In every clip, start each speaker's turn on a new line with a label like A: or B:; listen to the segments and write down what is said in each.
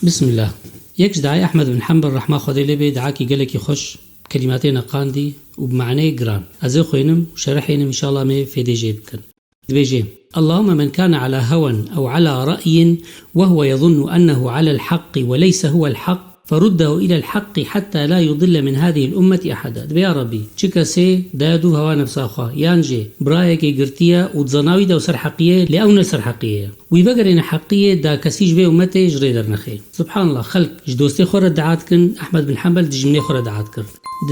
A: بسم الله. يكش دعاي أحمد بن حنبل رحمه خدي لبي دعاكي قالك يخش كلماتين قاندي وبمعنى قران أزي خوينم وشرحينم إن شاء الله مي في دي جيبكن بيجي. اللهم من كان على هوى أو على رأي وهو يظن أنه على الحق وليس هو الحق فرده إلى الحق حتى لا يضل من هذه الأمة أحدا. يا ربي چكسي دادو هوا نفساخا يانجي برايكي قرتيا وتزناوي دا وسر حقية لأون سر حقية ويبقرين حقية دا كسيج بي أمتي جري در نخي. سبحان الله خلق جدوستي خورة دعاتكن أحمد بن حنبل دجمني خورة دعاتكن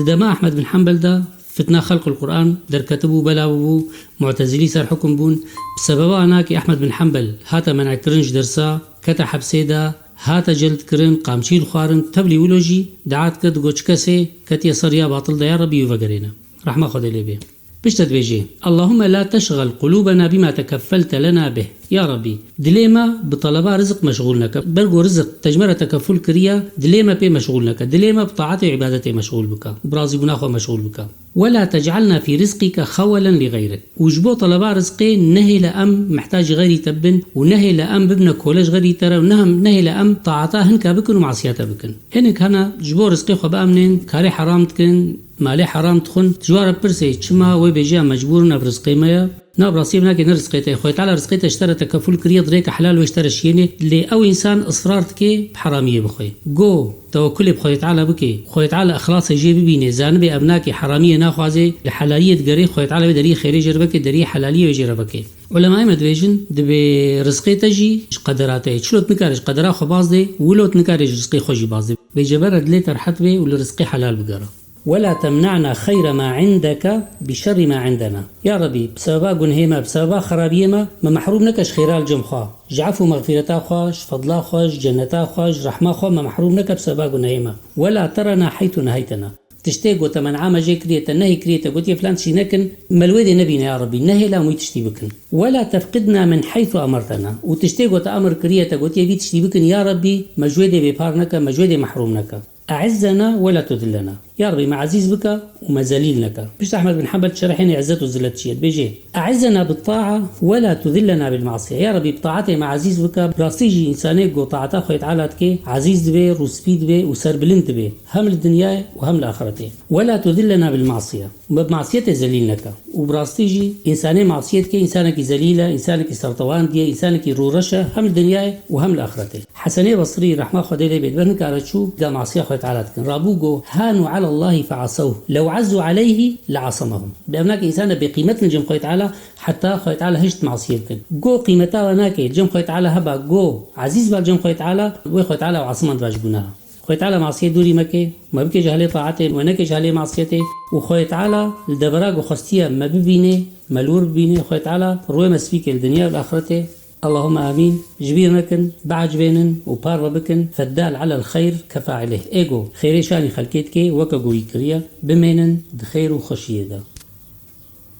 A: دما أحمد بن حنبل دا فتنا خلق القرآن در كتبو بلاوبو معتزلي سر حكم بون بسبب أناك أحمد بن حنبل هاتا منع كرنج درسا كتا حبسيدا هاتا جلد كرن قامشيل خوارن تبلي ولوجي دعات كد گوچ كسي كتي صريا باطل دا يا ربي وفقرينا رحمة خدي لي بيه بشتت بيجي. اللهم لا تشغل قلوبنا بما تكفلت لنا به. يا ربي دليما بطلبا رزق مشغولنك برغو رزق تجمرة تكفل كريا دليما بي مشغولنك دليما بطاعتي وعبادتي مشغول بك برازي بناخو مشغول بك. ولا تجعلنا في رزقك خولا لغيرك. وجبو طلبا رزقي نهي لأم محتاج غيري تبن ونهي لأم ببنك كولش غيري ترى ونهم نهي لأم طاعتا هنك بكن ومعصياتا بكن هنك هنا جبو رزقي خو بأمنين كاري حرام تكن مالي حرام تخن جوار برسي چما وبيجي مجبور نبرزقي ميا نابراسي بناكي نرزقيته خوي تعالى رزقيته اشترى تكفل كريا دريك حلال واشترى شيني اللي او انسان اصرار تكي بحراميه بخوي جو توكل بخوي تعالى بكي خوي تعالى اخلاص يجي ببيني زانبي ابناكي حراميه ناخوازي لحلاليه قري خوي تعالى بدري خيري جربك دري حلاليه وجربك علماء مدويجن دبي رزقيته جي قدراته شلوت نكارج قدرا خو باز دي ولوت نكارج رزقي خوجي باز دي بيجبر دلي ترحت بي ولرزقي حلال بقرا. ولا تمنعنا خير ما عندك بشر ما عندنا. يا ربي بسببا قنهيما بسببا خرابيما ما محروم نكش خيرال جمخا جعفو مغفرتا خوش فضلا خوش جنتا خوش رحمة خو ما محروم نك بسببا قنهيما. ولا ترنا حيث نهيتنا. تشتاق وتمن عام جاي كريتا نهي كريتا قلت يا فلان شينكن ملويدي نبينا يا ربي نهي لا مي تشتي بكن. ولا تفقدنا من حيث أمرتنا وتشتاق وتأمر كريتا قلت يا في تشتي بكن يا ربي مجودي ببارنك مجودي محرومنك. أعزنا ولا تذلنا. يا ربي ما عزيز بك وما ذليل لك. بيش أحمد بن حنبل شرحين عزته وذلت شيء بيجي أعزنا بالطاعة ولا تذلنا بالمعصية. يا ربي بطاعتي ما عزيز بك براسيجي إنساني جو طاعته خويت علاتك عزيز بي روسبيد بي وسر بلنت بي هم الدنيا وهم الآخرة. ولا تذلنا بالمعصية بمعصيته ذليل لك وبراستيجي إنساني معصيتك إنسانك ذليلة إنسانك سرطوان دي إنسانك رورشة هم الدنيا وهم الآخرة. حسني بصري رحمة خدي لي بيتبرنك على شو دا معصية خويت علاتك رابوجو هانوا على الله فعصوه لو عزوا عليه لعصمهم. بأمناك إنسان بقيمة الجم خوي تعالى حتى خوي تعالى هجت معصيتك جو قيمتها وناك الجم خوي تعالى هبا جو عزيز بالجم خوي تعالى وخوي تعالى وعصمان باجبونها خوي تعالى معصية دوري مكي ما بكي جهلي طاعته وناك جهلي معصيته وخوي تعالى الدبراج وخستيا ما ببينه ملور بينه خوي تعالى روي مسفيك الدنيا والآخرة. اللهم آمين. جبير نكن بعج بينن وبار بكن فالدال على الخير كفاعله. ايجو خيري شاني خلقيتك وكا قوي كريا بمينن دخير وخشيه ده.